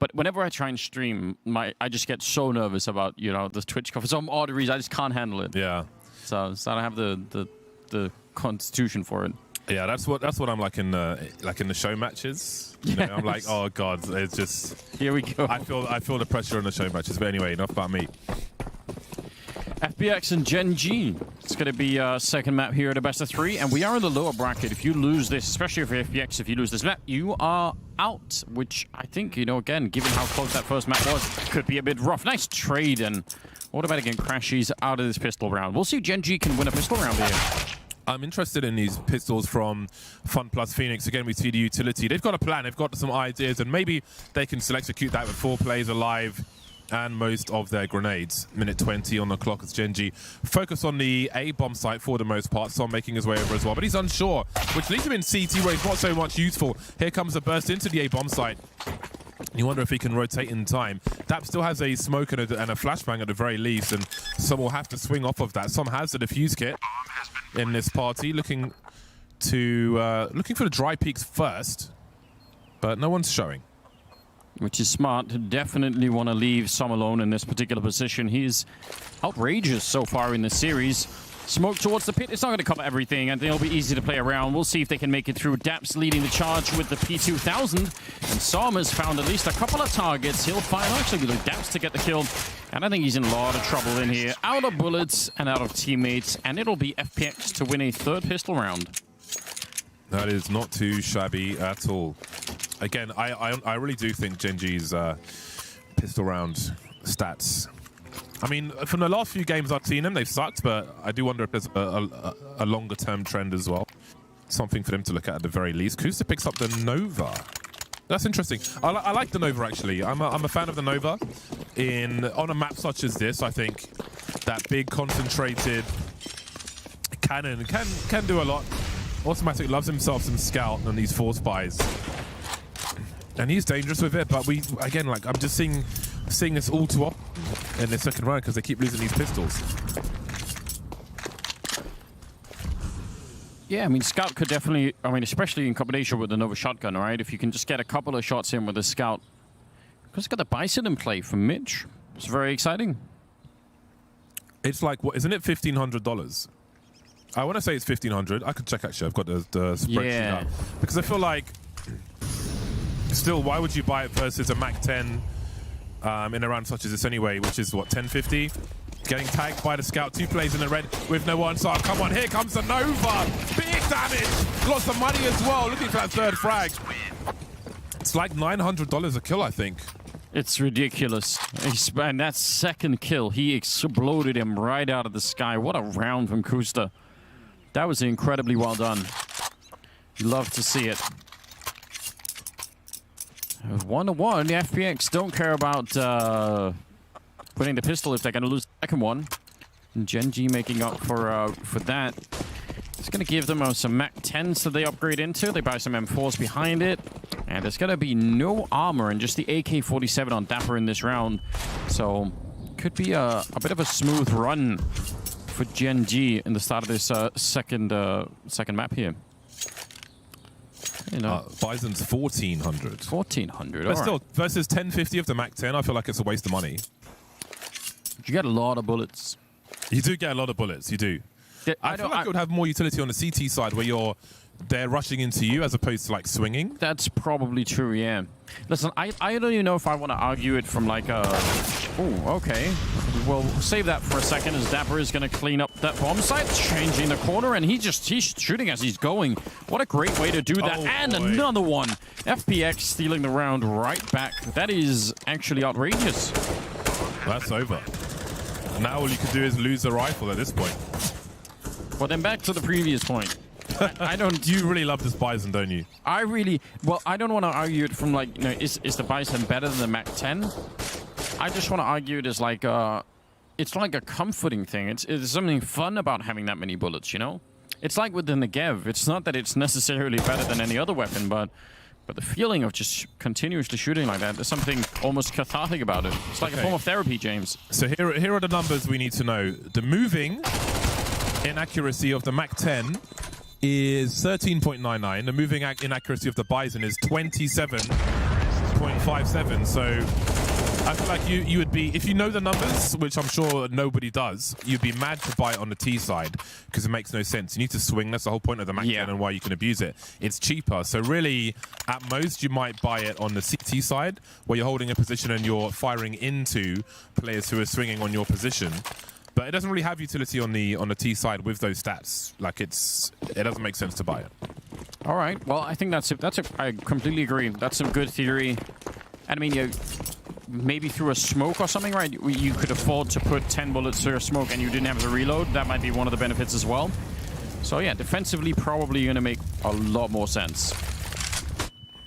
But whenever I try and stream, I just get so nervous about, you know, the Twitch cover. For some odd reason, I just can't handle it. Yeah. So I don't have the constitution for it. Yeah, that's what I'm like in the show matches. You know, I'm like, oh god, it's just here we go. I feel the pressure in the show matches. But anyway, enough about me. FPX and Gen.G. It's going to be second map here at a best of 3, and we are in the lower bracket. If you lose this, especially for FPX, if you lose this map, you are out, which I think, you know, again, given how close that first map was, could be a bit rough. Nice trade, and automatic crashes out of this pistol round. We'll see if Gen.G can win a pistol round here. I'm interested in these pistols from FunPlus Phoenix. Again, we see the utility. They've got a plan. They've got some ideas, and maybe they can still execute that with 4 players alive and most of their grenades. Minute 20 on the clock as Gen.G focus on the A bomb site for the most part. Son making his way over as well, but he's unsure, which leaves him in CT where he's not so much useful. Here comes a burst into the A bomb site. You wonder if he can rotate in time. Dap still has a smoke and a flashbang at the very least, and Som will have to swing off of that. Som has the defuse kit in this party, looking for the dry peaks first, but no one's showing. Which is smart. Definitely want to leave Som alone in this particular position. He's outrageous so far in this series. Smoke towards the pit. It's not going to cover everything, and it'll be easy to play around. We'll see if they can make it through. Dap's leading the charge with the P2000, and Som has found at least a couple of targets. He'll find actually the Daps to get the kill, and I think he's in a lot of trouble in here. Out of bullets and out of teammates, and it'll be FPX to win a 3rd pistol round. That is not too shabby at all. Again, I really do think Gen.G's pistol round stats. I mean, from the last few games I've seen them, they've sucked, but I do wonder if there's a longer-term trend as well. Something for them to look at the very least. Kusa picks up the Nova. That's interesting. I like the Nova, actually. I'm a fan of the Nova. On a map such as this, I think that big, concentrated cannon can do a lot. Automatic loves himself some scout and these 4 spies. And he's dangerous with it, but again, like, I'm just seeing this all too often in the second round because they keep losing these pistols. Yeah, I mean, Scout could definitely, I mean, especially in combination with the Nova shotgun, right? If you can just get a couple of shots in with the Scout. Because got the Bison in play from Mitch. It's very exciting. It's like, what, isn't it $1,500? I want to say it's 1,500. I could check, actually. I've got the spreadsheet up. Because I feel like, still, why would you buy it versus a Mac 10 in a round such as this anyway, which is, what, 1050? Getting tagged by the Scout. 2 plays in the red with no one. So come on, here comes the Nova. Big damage. Lots of money as well. Looking for that 3rd frag. It's like $900 a kill, I think. It's ridiculous. And that 2nd kill, he exploded him right out of the sky. What a round from Kusta. That was incredibly well done. You love to see it. 1-1. The FPX don't care about winning the pistol if they're going to lose the 2nd one. And Gen.G making up for that. It's going to give them some Mac 10s that they upgrade into. They buy some M4s behind it. And there's going to be no armor and just the AK-47 on Dapper in this round. So could be a bit of a smooth run for Gen.G in the start of this second map here. You know, Bison's 1,400. 1,400. But still, versus 1050 of the Mac 10, I feel like it's a waste of money. You get a lot of bullets. You do get a lot of bullets. You do. I feel like it would have more utility on the CT side where they're rushing into you as opposed to like swinging. That's probably true, yeah. Listen, I don't even know if I want to argue it from like a... Oh, okay. We'll save that for a second as Dapper is going to clean up that bomb site, changing the corner, and he's shooting as he's going. What a great way to do that. Oh, and boy. Another one. FPX stealing the round right back. That is actually outrageous. That's over. Now all you can do is lose the rifle at this point. Well, then back to the previous point. I don't... You really love this Bison, don't you? I really... Well, I don't want to argue it from like, you know, is the Bison better than the Mac 10? I just want to argue it as like it's like a comforting thing. It's something fun about having that many bullets, you know? It's like with the Negev. It's not that it's necessarily better than any other weapon, but the feeling of just continuously shooting like that, there's something almost cathartic about it. It's like a form of therapy, James. So here are the numbers we need to know. The moving inaccuracy of the Mac 10 is 13.99. The moving inaccuracy of the Bison is 27.5. 5-7, so I feel like you would be, if you know the numbers, which I'm sure nobody does, you'd be mad to buy it on the T side because it makes no sense. You need to swing. That's the whole point of the Mac 10 and why you can abuse it. It's cheaper. So really, at most, you might buy it on the CT side where you're holding a position and you're firing into players who are swinging on your position. But it doesn't really have utility on the T side with those stats. Like it doesn't make sense to buy it. All right. Well, I think I completely agree. That's some good theory. And I mean, maybe through a smoke or something, right? You could afford to put 10 bullets through a smoke and you didn't have to reload. That might be one of the benefits as well. So yeah, defensively, probably going to make a lot more sense.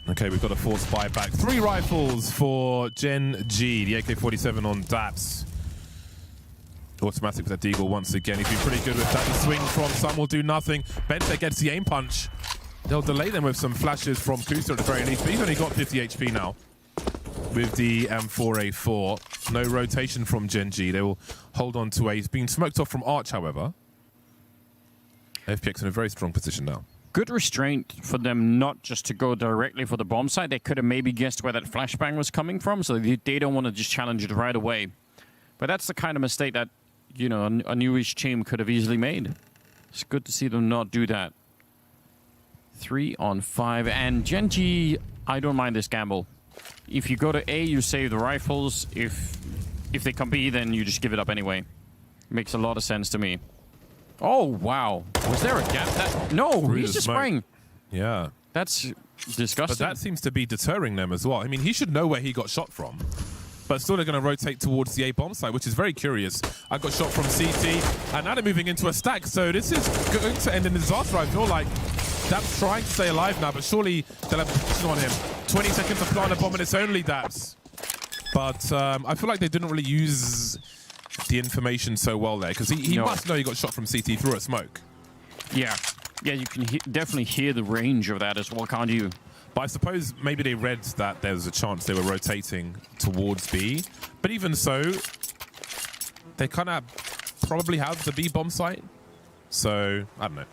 Okay, we've got a forced buyback. 3 rifles for Gen.G, the AK-47 on Daps. Automatic with that Deagle once again. He's been pretty good with that. The swing from some will do nothing. Bente gets the aim punch. They'll delay them with some flashes from Kusa at the very least, but he's only got 50 HP now with the M4A4. No rotation from Gen.G. They will hold on to A. He's been smoked off from Arch, however. FPX in a very strong position now. Good restraint for them not just to go directly for the bomb site. They could have maybe guessed where that flashbang was coming from, so they don't want to just challenge it right away. But that's the kind of mistake that, you know, a newish team could have easily made. It's good to see them not do that. 3 on 5. And Gen.G, I don't mind this gamble. If you go to A, you save the rifles. If they come B, then you just give it up anyway. Makes a lot of sense to me. Oh, wow. Was there a gap? No, he's just spraying. Yeah. That's disgusting. But that seems to be deterring them as well. I mean, he should know where he got shot from. But still, they're going to rotate towards the A bomb site, which is very curious. I got shot from CT, and now they're moving into a stack. So this is going to end in disaster, I feel like. Daps trying to stay alive now, but surely they'll have a position on him. 20 seconds to plant a bomb, and it's only Daps. But I feel like they didn't really use the information so well there, because he must know he got shot from CT through a smoke. Yeah. Yeah, you can definitely hear the range of that as well, can't you? But I suppose maybe they read that there was a chance they were rotating towards B. But even so, they kind of probably have the B bomb site. So, I don't know.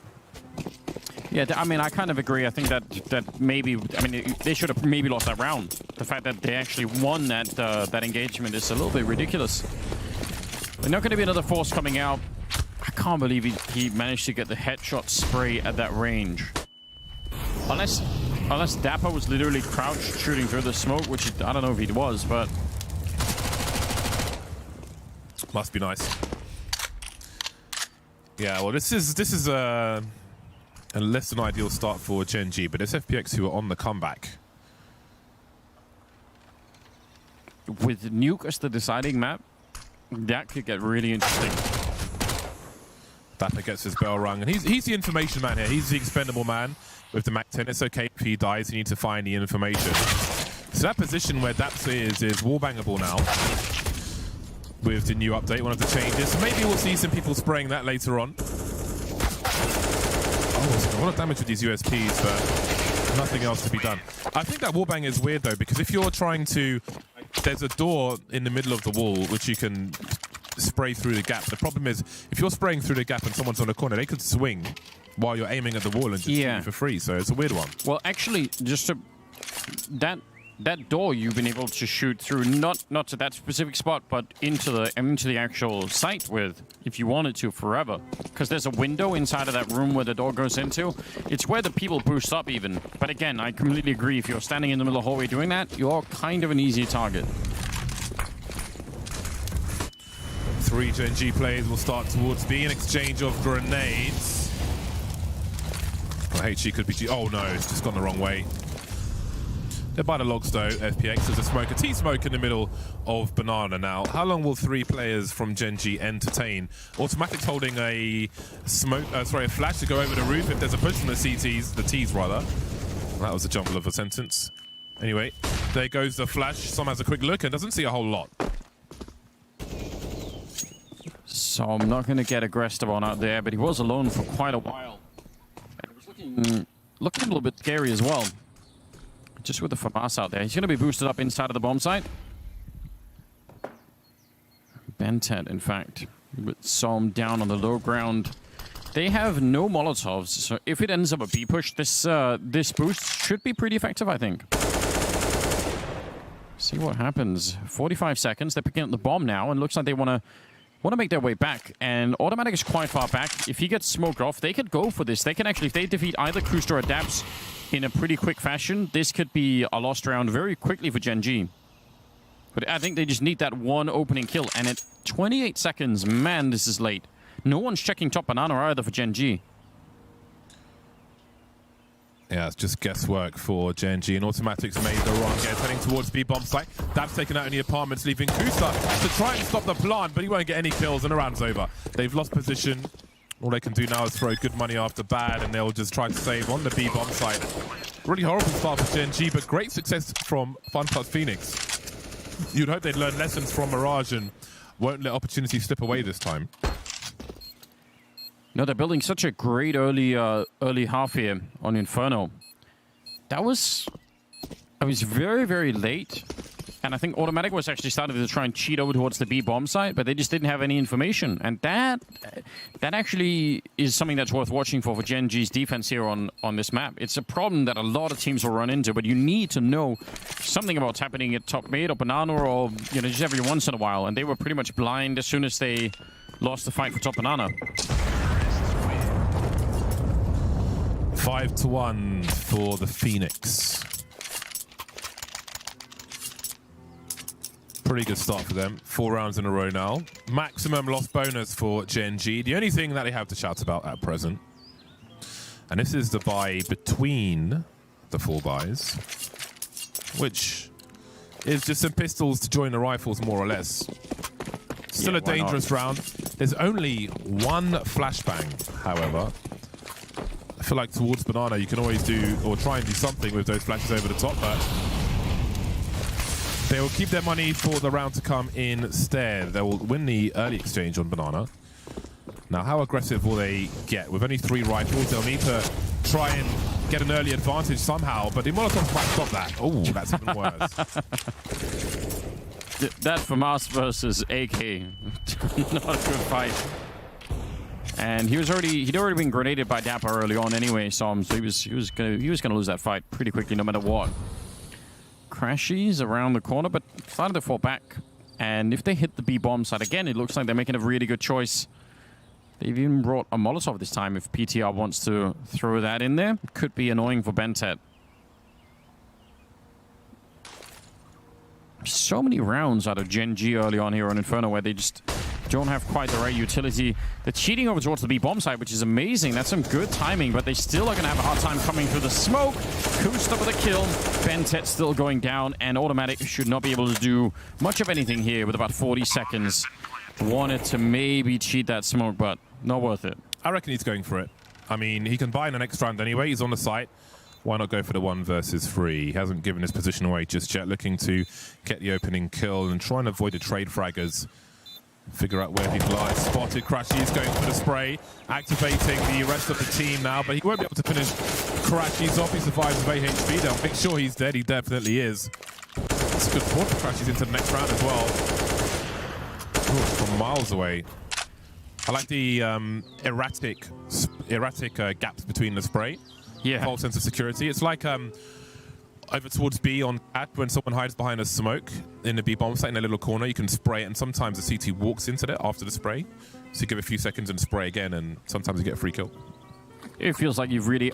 Yeah, I mean, I kind of agree. I think that maybe, I mean, they should have maybe lost that round. The fact that they actually won that engagement is a little bit ridiculous. There's not going to be another force coming out. I can't believe he managed to get the headshot spray at that range. Unless Dapper was literally crouched shooting through the smoke, which I don't know if he was, but... Must be nice. Yeah, well, this is a less than ideal start for Gen.G, but it's FPX who are on the comeback. With Nuke as the deciding map, that could get really interesting. Dapper gets his bell rung, and he's the information man here. He's the expendable man with the Mac 10. It's okay if he dies, you need to find the information. So that position where Daps is wallbangable now with the new update, one of the changes. So maybe we'll see some people spraying that later on. Oh, a lot of damage with these USPs, but nothing else to be done. I think that wallbang is weird though, because if you're trying to... There's a door in the middle of the wall which you can spray through the gap. The problem is, if you're spraying through the gap and someone's on the corner, they could swing while you're aiming at the wall and just shoot you for free. So it's a weird one. Well, actually, just to... That door you've been able to shoot through, not to that specific spot, but into the actual site with, if you wanted to, forever. Because there's a window inside of that room where the door goes into. It's where the people boost up even. But again, I completely agree. If you're standing in the middle of the hallway doing that, you're kind of an easy target. 3 Gen.G players will start towards B in exchange of grenades. Well, HG could be... Oh no, it's just gone the wrong way. They're by the logs though, FPX. There's a smoke, a T-smoke in the middle of Banana now. How long will 3 players from Gen.G entertain? Automatic's holding a smoke, a flash to go over the roof if there's a push from the CTs, the Ts rather. That was a jumble of a sentence. Anyway, there goes the flash. Some has a quick look and doesn't see a whole lot. So I'm not going to get aggressive on out there, but he was alone for quite a while. And it was looking a little bit scary as well. Just with the FAMAS out there. He's going to be boosted up inside of the bomb site. Bentet, in fact, with Som down on the low ground. They have no Molotovs, so if it ends up a B push, this boost should be pretty effective, I think. See what happens. 45 seconds. They're picking up the bomb now, and looks like they want to make their way back. And Automatic is quite far back. If he gets smoked off, they could go for this. They can actually, if they defeat either Koosta or Adapts in a pretty quick fashion, this could be a lost round very quickly for Gen.G. But I think they just need that one opening kill. And at 28 seconds, man, this is late. No one's checking top banana either for Gen.G. Yeah, it's just guesswork for Gen.G, and Automatic's made the wrong guess, heading towards B-bomb site. Dab's taken out in the apartments, leaving Koosta to try and stop the plant, but he won't get any kills, and the round's over. They've lost position. All they can do now is throw good money after bad, and they'll just try to save on the B-bomb site. Really horrible start for Gen.G, but great success from FunPlus Phoenix. You'd hope they'd learn lessons from Mirage and won't let opportunities slip away this time. No, they're building such a great early half here on Inferno. That was very, very late. And I think Automatic was actually starting to try and cheat over towards the B-bomb site, but they just didn't have any information. And that actually is something that's worth watching for Gen.G's defense here on this map. It's a problem that a lot of teams will run into, but you need to know something about what's happening at top mid or banana or, you know, just every once in a while. And they were pretty much blind as soon as they lost the fight for top banana. 5-1 for the Phoenix. Pretty good start for them. 4 rounds in a row now. Maximum loss bonus for Gen.G. The only thing that they have to shout about at present. And this is the buy between the 4 buys, which is just some pistols to join the rifles, more or less. Still a dangerous round. There's only one flashbang, however. I feel like towards banana you can always do, or try and do something with those flashes over the top, but they will keep their money for the round to come instead. They will win the early exchange on banana. Now, how aggressive will they get? With only 3 rifles, they'll need to try and get an early advantage somehow, but the Molotov might stop that. Oh, that's even worse. That FAMAS versus AK. Not a good fight. And he'd already been grenaded by Dapper early on anyway, so he was gonna lose that fight pretty quickly no matter what. Crashies around the corner, but started to fall back. And if they hit the B-bomb side again, it looks like they're making a really good choice. They've even brought a Molotov this time if PTR wants to throw that in there. It could be annoying for Bentet. So many rounds out of Gen.G early on here on Inferno where they just don't have quite the right utility. They're cheating over towards the B-bomb side, which is amazing. That's some good timing, but they still are going to have a hard time coming through the smoke. Koosta with a kill. Bentet still going down, and Automatic should not be able to do much of anything here with about 40 seconds. Wanted to maybe cheat that smoke, but not worth it. I reckon he's going for it. I mean, he can buy in the next round anyway. He's on the site. Why not go for the 1 versus 3? He hasn't given his position away just yet, looking to get the opening kill and try and avoid the trade fraggers. Figure out where he lies. Spotted. Crashy is going for the spray, activating the rest of the team now, but he won't be able to finish Crashy's off. He survives with 8 HP. They'll make sure he's dead. He definitely is. It's a good point for Crashy's into the next round as well. Ooh, from miles away. I like the erratic gaps between the spray. Yeah. False sense of security. It's like over towards B on Cat, when someone hides behind a smoke in the B-bomb site in a little corner, you can spray it, and sometimes the CT walks into it after the spray. So you give a few seconds and spray again, and sometimes you get a free kill. It feels like you've really,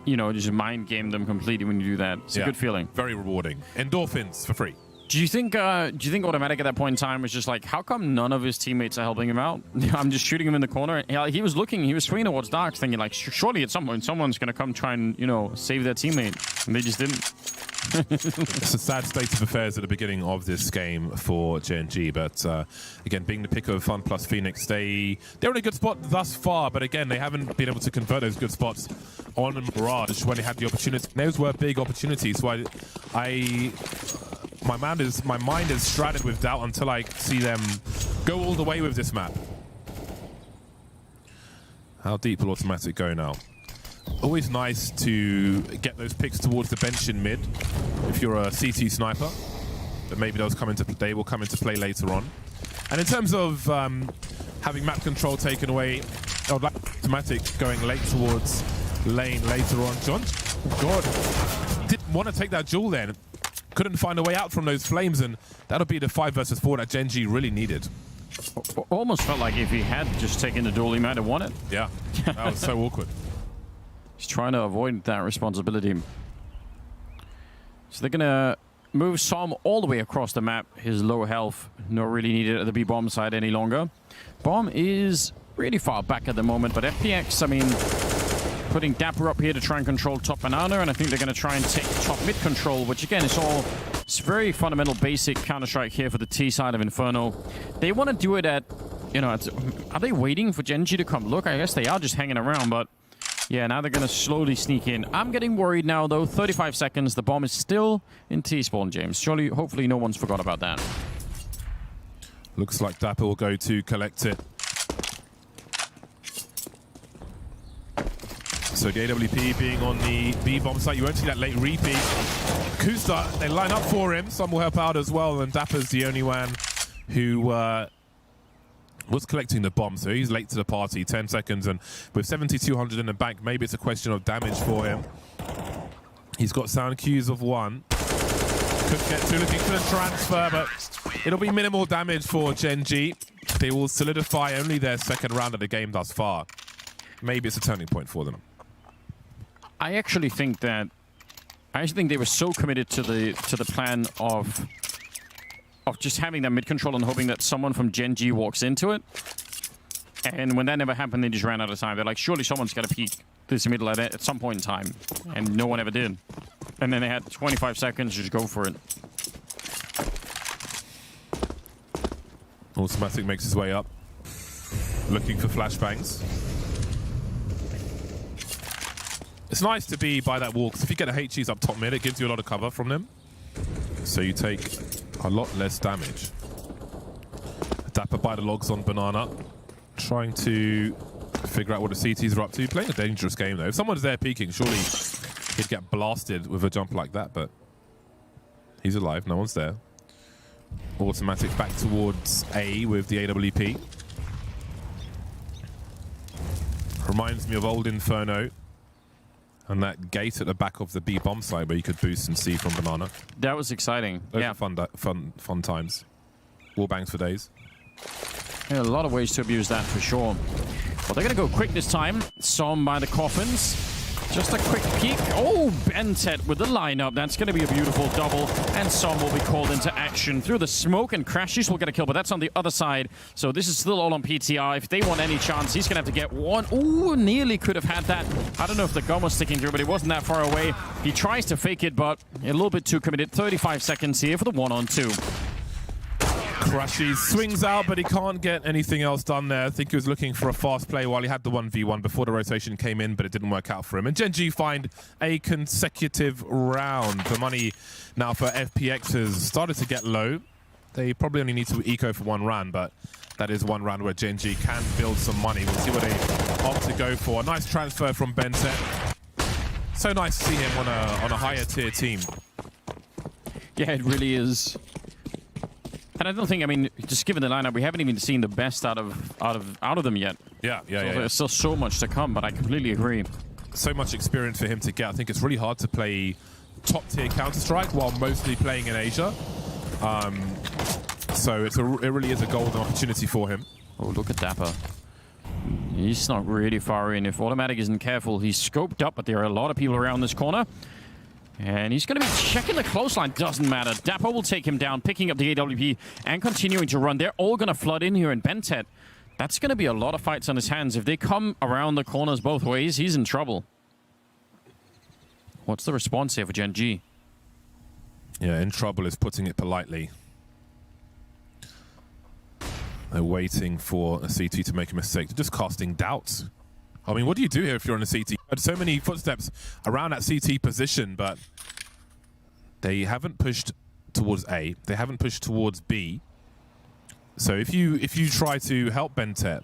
you know, just mind gamed them completely when you do that. It's a good feeling. Very rewarding. Endorphins for free. Do you think Automatic at that point in time was just like, how come none of his teammates are helping him out? I'm just shooting him in the corner. He was swinging towards Darks, thinking like, surely at some point someone's going to come try and, you know, save their teammate. And they just didn't. It's a sad state of affairs at the beginning of this game for Gen.G, but again, being the pick of FunPlus Phoenix, they're in a good spot thus far, but again, they haven't been able to convert those good spots on Mirage when they had the opportunity. Those were big opportunities, so my mind is shrouded with doubt until I see them go all the way with this map. How deep will Automatic go now? Always nice to get those picks towards the bench in mid if you're a CT sniper, but maybe those will come into play later on. And in terms of having map control taken away, I would like Automatic going late towards lane later on. John, oh God, didn't want to take that duel then. couldn't find a way out from those flames, and that'll be the 5 versus 4 that Gen.G really needed. Almost felt like if he had just taken the duel, he might have won it. Yeah, that was so awkward. He's trying to avoid that responsibility. So they're going to move Som all the way across the map. His low health, not really needed at the B-bomb side any longer. Bomb is really far back at the moment, but FPX, I mean, putting Dapper up here to try and control top banana, and I think they're going to try and take top mid control, which again is all... It's very fundamental, basic Counter-Strike here for the T side of Inferno. They want to do it at, you know, are they waiting for Gen.G to come? Look, I guess they are just hanging around, but yeah, now they're going to slowly sneak in. I'm getting worried now, though. 35 seconds. The bomb is still in T-spawn, James. Surely, hopefully, no one's forgot about that. Looks like Dapper will go to collect it. So the AWP being on the B-bomb site, you won't see that late repeat. Kusta, they line up for him. Some will help out as well, and Dapper's the only one who was collecting the bomb, so he's late to the party. 10 seconds, and with 7,200 in the bank, maybe it's a question of damage for him. He's got sound cues of 1. Could get 2, looking for the transfer, but it'll be minimal damage for Gen.G. They will solidify only their second round of the game thus far. Maybe it's a turning point for them. I actually think they were so committed to the plan of just having that mid control and hoping that someone from Gen.G walks into it. And when that never happened, they just ran out of time. They're like, surely someone's got to peek this middle at some point in time. And no one ever did. And then they had 25 seconds to just go for it. Automatic makes his way up, looking for flashbangs. It's nice to be by that wall, because if you get a HEs up top mid, it gives you a lot of cover from them. So you take a lot less damage. Dapper by the logs on banana, trying to figure out what the CTs are up to. Playing a dangerous game, though. If someone's there peeking, surely he'd get blasted with a jump like that, but he's alive. No one's there. Automatic back towards A with the AWP. Reminds me of old Inferno. And that gate at the back of the B bomb side where you could boost and see from banana. That was exciting. Those yeah, are fun times. Wall bangs for days. Yeah, a lot of ways to abuse that for sure. Well, they're going to go quick this time. Som by the coffins. Just a quick peek. Oh, Bentet with the lineup. That's going to be a beautiful double. And Som will be called into action through the smoke. And Crashes will get a kill, but that's on the other side. So this is still all on PTR. If they want any chance, he's going to have to get one. Ooh, nearly could have had that. I don't know if the gun was sticking through, but it wasn't that far away. He tries to fake it, but a little bit too committed. 35 seconds here for the 1-on-2. Crashes swings out, but he can't get anything else done there. I think he was looking for a fast play while he had the 1v1 before the rotation came in, but it didn't work out for him. And Gen.G find a consecutive round. The money now for FPX has started to get low. They probably only need to eco for 1 round, but that is 1 round where Gen.G can build some money. We'll see what they opt to go for. A nice transfer from Benset. So nice to see him on a higher tier team. Yeah, it really is. And I don't think, I mean, just given the lineup, we haven't even seen the best out of them yet. Yeah. There's still so much to come, but I completely agree. So much experience for him to get. I think it's really hard to play top-tier Counter-Strike while mostly playing in Asia. So it really is a golden opportunity for him. Oh, look at Dapper. He's not really far in. If Automatic isn't careful, he's scoped up, but there are a lot of people around this corner. And he's going to be checking the close line. Doesn't matter. Dapper will take him down, picking up the AWP and continuing to run. They're all going to flood in here. And Bentet, that's going to be a lot of fights on his hands. If they come around the corners both ways, he's in trouble. What's the response here for Gen.G? Yeah, in trouble is putting it politely. They're waiting for a CT to make a mistake. They're just casting doubts. I mean, what do you do here if you're on a CT? There's so many footsteps around that CT position, but they haven't pushed towards A. They haven't pushed towards B. So if you try to help Bentet,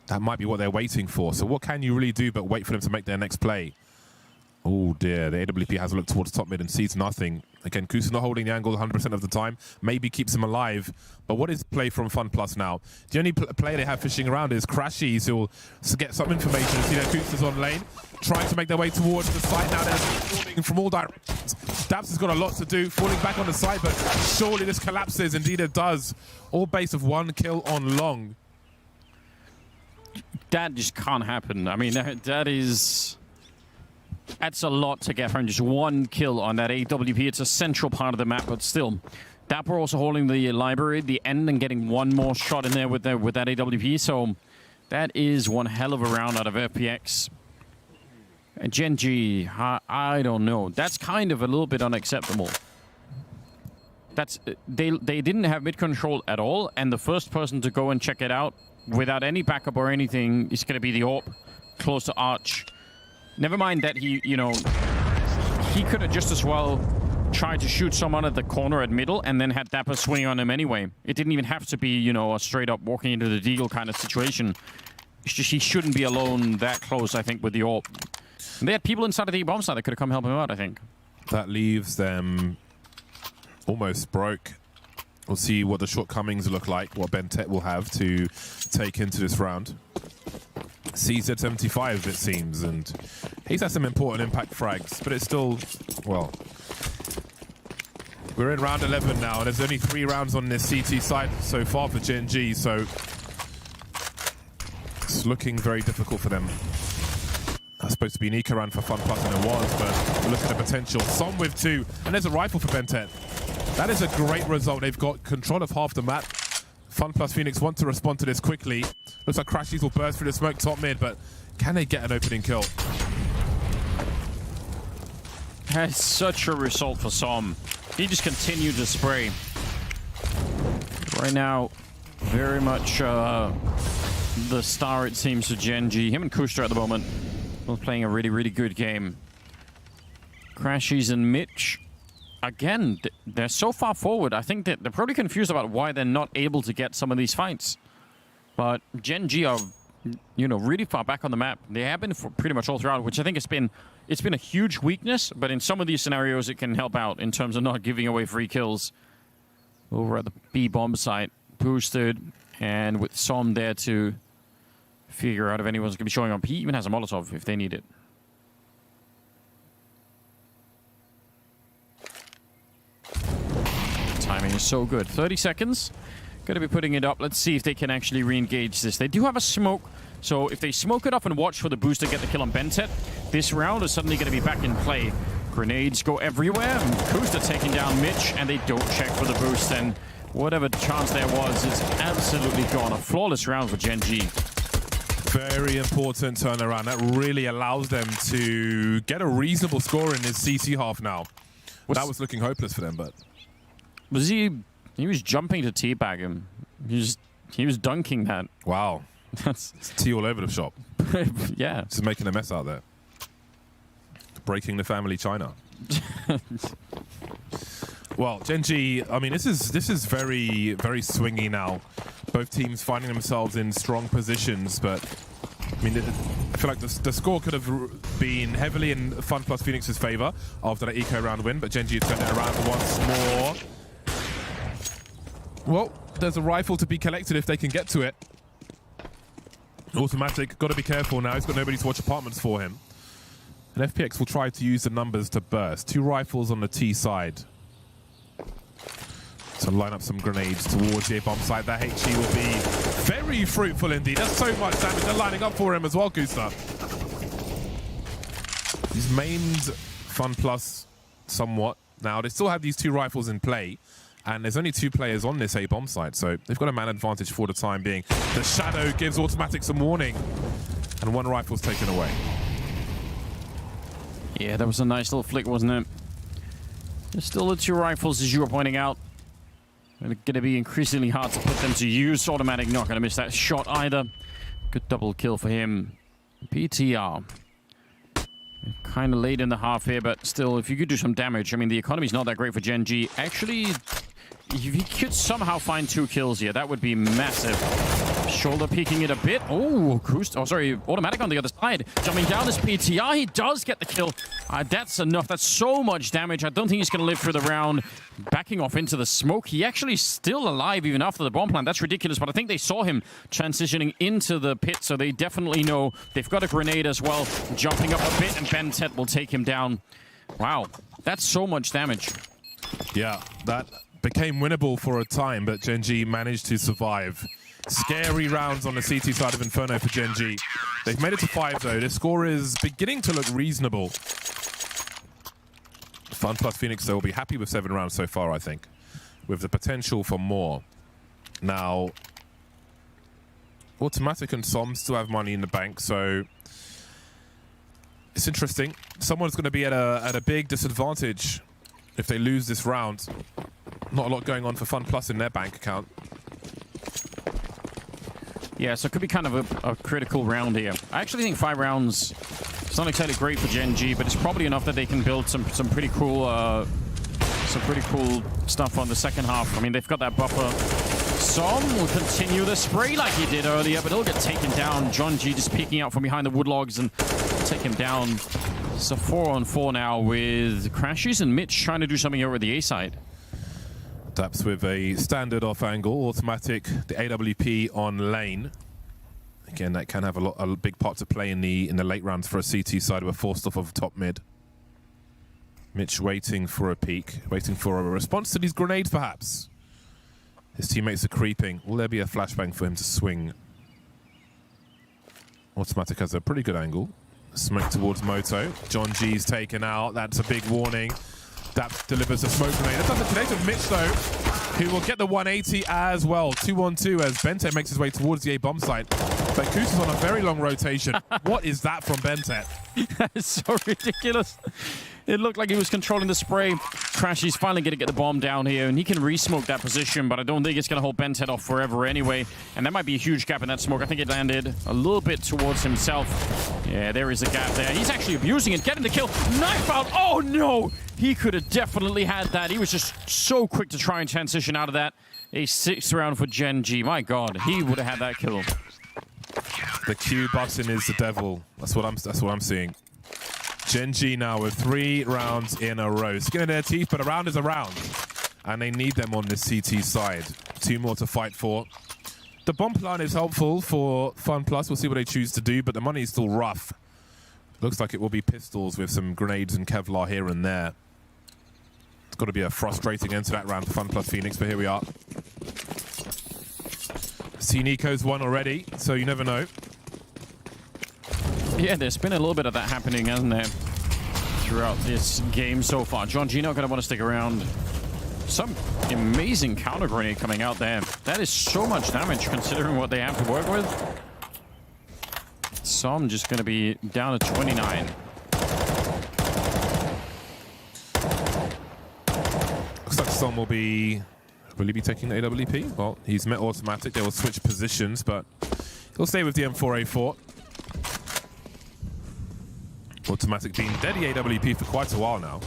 that might be what they're waiting for. So what can you really do but wait for them to make their next play? Oh dear, the AWP has a look towards top mid and sees nothing. Again, Kusa's not holding the angle 100% of the time. Maybe keeps him alive. But what is play from FunPlus now? The only player they have fishing around is Crashies, who'll get some information. See that Kusa's on lane, trying to make their way towards the site now. They're falling from all directions. Dabs has got a lot to do, falling back on the site, but surely this collapses. Indeed it does. All base of 1 kill on long. That just can't happen. I mean, that's a lot to get from just 1 kill on that AWP. It's a central part of the map, but still. Dapper also holding the library at the end and getting 1 more shot in there with that AWP. So that is one hell of a round out of FPX. And Gen.G, I don't know. That's kind of a little bit unacceptable. They didn't have mid control at all, and the first person to go and check it out without any backup or anything is going to be the AWP close to Arch. Never mind that he could have just as well tried to shoot someone at the corner at middle and then had Dapper swing on him anyway. It didn't even have to be, a straight up walking into the deagle kind of situation. It's just he shouldn't be alone that close, I think, with the AWP. And they had people inside of the bomb site that could have come help him out, I think. That leaves them almost broke. We'll see what the shortcomings look like, what Bentet will have to take into this round. CZ75, it seems, and he's had some important impact frags, but it's still, well, we're in round 11 now, and there's only 3 rounds on this CT side so far for Gen.G, so it's looking very difficult for them. That's supposed to be an eco round for FunPlus, and it was, but look at the potential. Som with 2, and there's a rifle for Bentet. That is a great result. They've got control of half the map. FunPlus Phoenix want to respond to this quickly. Looks like Crashies will burst through the smoke top mid, but can they get an opening kill? That's such a result for Som. He just continued to spray. Right now, very much the star, it seems, to Gen.G. Him and Kuster at the moment both playing a really, really good game. Crashies and Mitch, again, they're so far forward. I think that they're probably confused about why they're not able to get some of these fights. But Gen.G are, really far back on the map. They have been for pretty much all throughout, which I think it's been a huge weakness. But in some of these scenarios, it can help out in terms of not giving away free kills. Over at the B bomb site, boosted, and with Som there to figure out if anyone's going to be showing up. He even has a Molotov if they need it. Timing is so good. 30 seconds. Going to be putting it up. Let's see if they can actually re-engage this. They do have a smoke, so if they smoke it up and watch for the boost to get the kill on Bentet, this round is suddenly going to be back in play. Grenades go everywhere. Kusta taking down Mitch, and they don't check for the boost, and whatever chance there was is absolutely gone. A flawless round for Gen.G. Very important turnaround. That really allows them to get a reasonable score in this CT half now. That was looking hopeless for them, but... Was he was jumping to teabag him. He was dunking that. Wow. It's tea all over the shop. Yeah. Just making a mess out there. Breaking the family china. Well, Gen.G, I mean, this is very, very swingy now. Both teams finding themselves in strong positions, but I mean, I feel like the score could have been heavily in FunPlus Phoenix's favor after that eco round win, but Gen.G turned it around once more. Well, there's a rifle to be collected if they can get to it. Automatic, got to be careful now. He's got nobody to watch apartments for him. And FPX will try to use the numbers to burst. 2 rifles on the T side. So line up some grenades towards the A-bomb side. That HE will be very fruitful indeed. That's so much damage. They're lining up for him as well, Gustav. He's maimed FunPlus somewhat. Now, they still have these 2 rifles in play. And there's only 2 players on this A-bomb site, so they've got a man advantage for the time being. The Shadow gives Automatic some warning. And 1 rifle's taken away. Yeah, that was a nice little flick, wasn't it? There's still the 2 rifles, as you were pointing out. It's going to be increasingly hard to put them to use. Automatic not going to miss that shot either. Good double kill for him. PTR. Kind of late in the half here, but still, if you could do some damage. I mean, the economy's not that great for Gen.G. Actually, if he could somehow find 2 kills here, that would be massive. Shoulder peeking it a bit. Oh, automatic on the other side. Jumping down this PTR, he does get the kill. That's enough. That's so much damage. I don't think he's going to live through the round. Backing off into the smoke. He actually still alive even after the bomb plant. That's ridiculous, but I think they saw him transitioning into the pit, so they definitely know they've got a grenade as well. Jumping up a bit, and Ben-Tet will take him down. Wow, that's so much damage. Yeah, that became winnable for a time, but Gen.G managed to survive. Scary rounds on the CT side of Inferno for Gen.G. They've made it to 5, though. The score is beginning to look reasonable. FunPlus Phoenix, though, will be happy with 7 rounds so far, I think, with the potential for more. Now, Automatic and Som still have money in the bank, so it's interesting. Someone's going to be at a big disadvantage if they lose this round. Not a lot going on for FunPlus in their bank account. Yeah, so it could be kind of a critical round here. I actually think 5 rounds, it's not exactly great for Gen.G, but it's probably enough that they can build some pretty cool stuff on the second half. I mean, they've got that buffer. Som will continue the spray like he did earlier, but he'll get taken down. Gen.G just peeking out from behind the woodlogs and take him down. It's a 4-on-4 now with Crashes and Mitch trying to do something over at the A side. Daps with a standard off angle, Automatic, the AWP on lane. Again, that can have a big part to play in the late rounds for a CT side who are forced off of top mid. Mitch waiting for a peek, waiting for a response to these grenades, perhaps. His teammates are creeping. Will there be a flashbang for him to swing? Automatic has a pretty good angle. Smoke towards Moto. Gen.G's taken out. That's a big warning. That delivers a smoke grenade. That's the connect of Mitch, though, who will get the 180 as well. 2-on-2 as Ben-Tet makes his way towards the A bomb site. But Koos is on a very long rotation. What is that from Ben-Tet? That is so ridiculous. It looked like he was controlling the spray. Crashy's finally going to get the bomb down here, and he can re-smoke that position, but I don't think it's going to hold Ben-Tet off forever anyway. And that might be a huge gap in that smoke. I think it landed a little bit towards himself. Yeah, there is a gap there. He's actually abusing it, getting the kill. Knife out. Oh, no. He could have definitely had that. He was just so quick to try and transition out of that. A 6th round for Gen.G. My God, he would have had that kill. The Q button is the devil. That's what I'm seeing. Gen.G now with 3 rounds in a row. Skin in their teeth, but a round is a round. And they need them on the CT side. 2 more to fight for. The bomb plan is helpful for FunPlus. We'll see what they choose to do, but the money is still rough. Looks like it will be pistols with some grenades and Kevlar here and there. It's got to be a frustrating end to that round for FunPlus Phoenix, but here we are. See, Nico's won already, so you never know. Yeah, there's been a little bit of that happening, hasn't there, throughout this game so far. Gen.G not going to want to stick around. Some amazing counter grenade coming out there. That is so much damage considering what they have to work with. Som just going to be down to 29. Looks like Som will be he be taking the AWP? Well, he's met Automatic. They will switch positions, but he'll stay with the M4A4. Automatic being dead the AWP for quite a while now.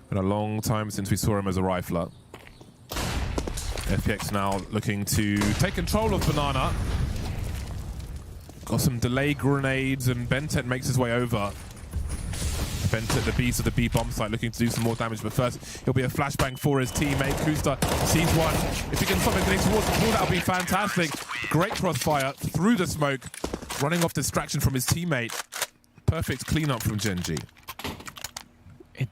Been a long time since we saw him as a rifler. FPX now looking to take control of Banana. Got some delay grenades, and Ben-Tet makes his way over. Ben-Tet, the beast of the B bomb site, looking to do some more damage, but first he'll be a flashbang for his teammate. Kusta sees one. If he can stop it getting towards the pool, that would be fantastic. Great crossfire through the smoke, running off distraction from his teammate. Perfect cleanup from Gen.G.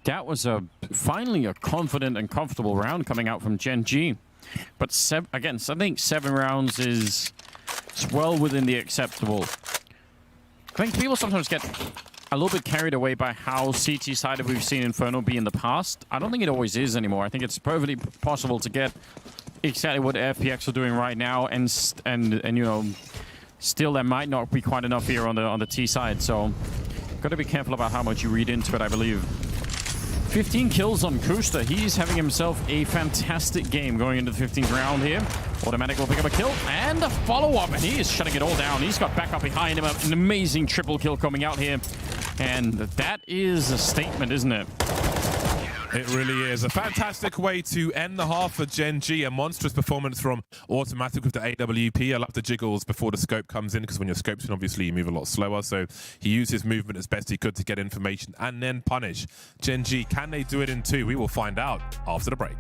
That was finally a confident and comfortable round coming out from Gen.G. But again, I think 7 rounds is well within the acceptable. I think people sometimes get a little bit carried away by how CT-sided we've seen Inferno be in the past. I don't think it always is anymore. I think it's perfectly possible to get exactly what FPX are doing right now, and you know, still there might not be quite enough here on the T side. So got to be careful about how much you read into it, I believe. 15 kills on Kusta. He's having himself a fantastic game going into the 15th round here. Automatic will pick up a kill and a follow-up, and he is shutting it all down. He's got backup behind him. An amazing triple kill coming out here. And that is a statement, isn't it? It really is. A fantastic way to end the half for Gen.G. A monstrous performance from Automatic with the AWP. I love the jiggles before the scope comes in, because when your scope's in, obviously you move a lot slower. So he used his movement as best he could to get information and then punish. Gen.G, can they do it in 2? We will find out after the break.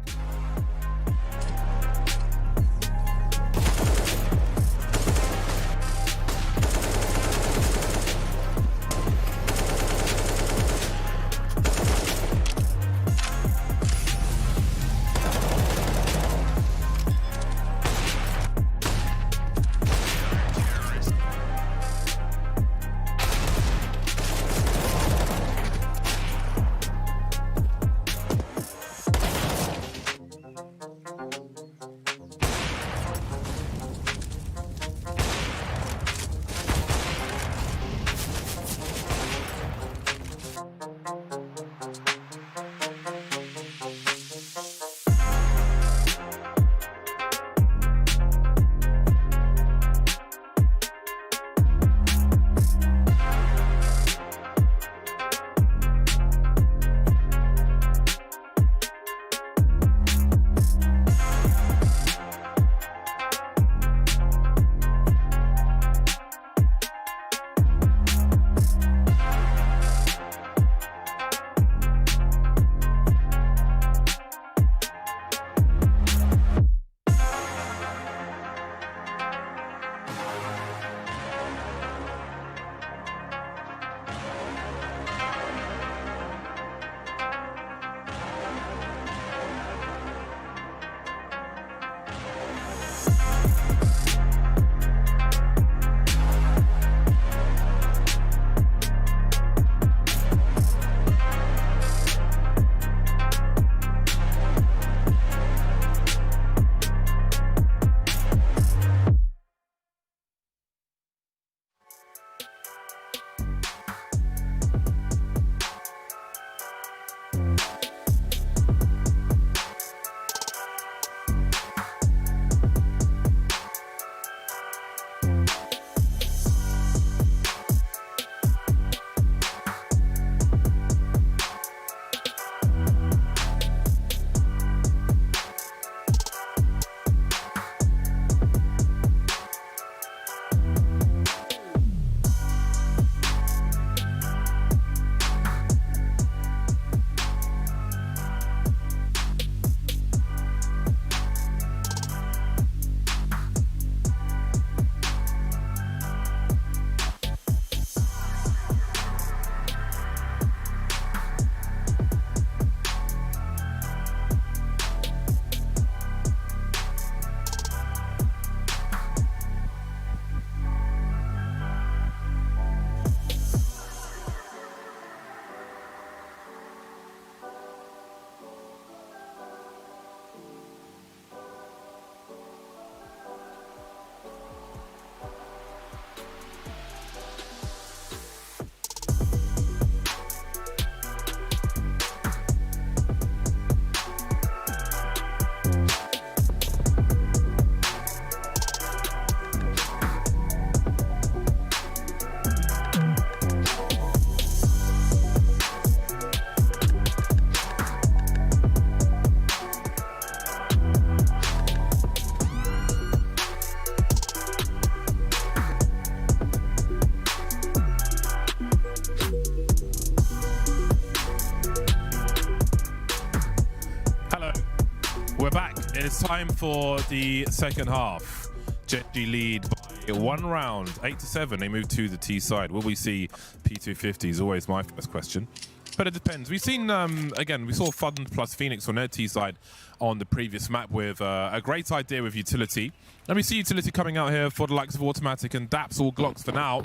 It's time for the second half. Gen.G lead by 1 round, 8-7. They move to the T side. Will we see P250 is always my first question. But it depends. We've seen, again, we saw FunPlus Phoenix on their T side on the previous map with a great idea with utility. And we see utility coming out here for the likes of Automatic and Daps all Glocks for now.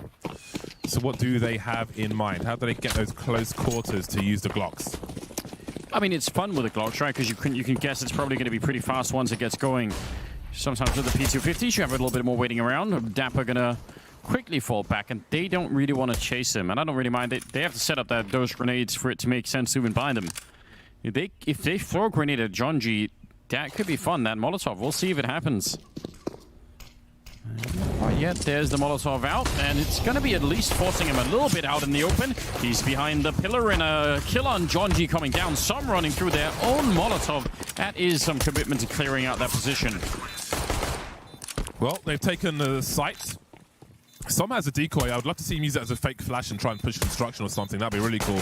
So what do they have in mind? How do they get those close quarters to use the Glocks? I mean, it's fun with the Glocks, right? Because you can guess it's probably going to be pretty fast once it gets going. Sometimes with the P250s, you have a little bit more waiting around. Dap are going to quickly fall back, and they don't really want to chase him. And I don't really mind. They have to set up those grenades for it to make sense to even buy them. If they throw a grenade at Gen.G, that could be fun, that Molotov. We'll see if it happens. Oh, yeah, there's the Molotov out, and it's going to be at least forcing him a little bit out in the open. He's behind the pillar, and a kill on Gen.G coming down. Some running through their own Molotov. That is some commitment to clearing out that position. Well, they've taken the site. Some has a decoy. I would love to see him use it as a fake flash and try and push construction or something. That'd be really cool.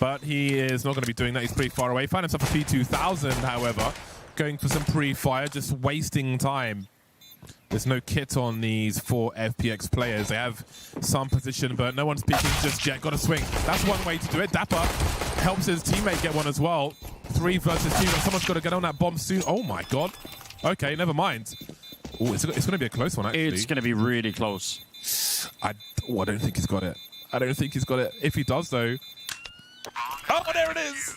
But he is not going to be doing that. He's pretty far away. Found himself a P2000, however. Going for some pre-fire, just wasting time. There's no kit on these 4 FPX players. They have some position, but no one's peeking just yet. Got to swing. That's one way to do it. Dapper helps his teammate get one as well. 3 versus 2. Someone's got to get on that bomb soon. Oh my god. Okay, never mind. Oh, it's going to be a close one, actually. It's going to be really close. I don't think he's got it. I don't think he's got it. If he does, though... Oh, there it is!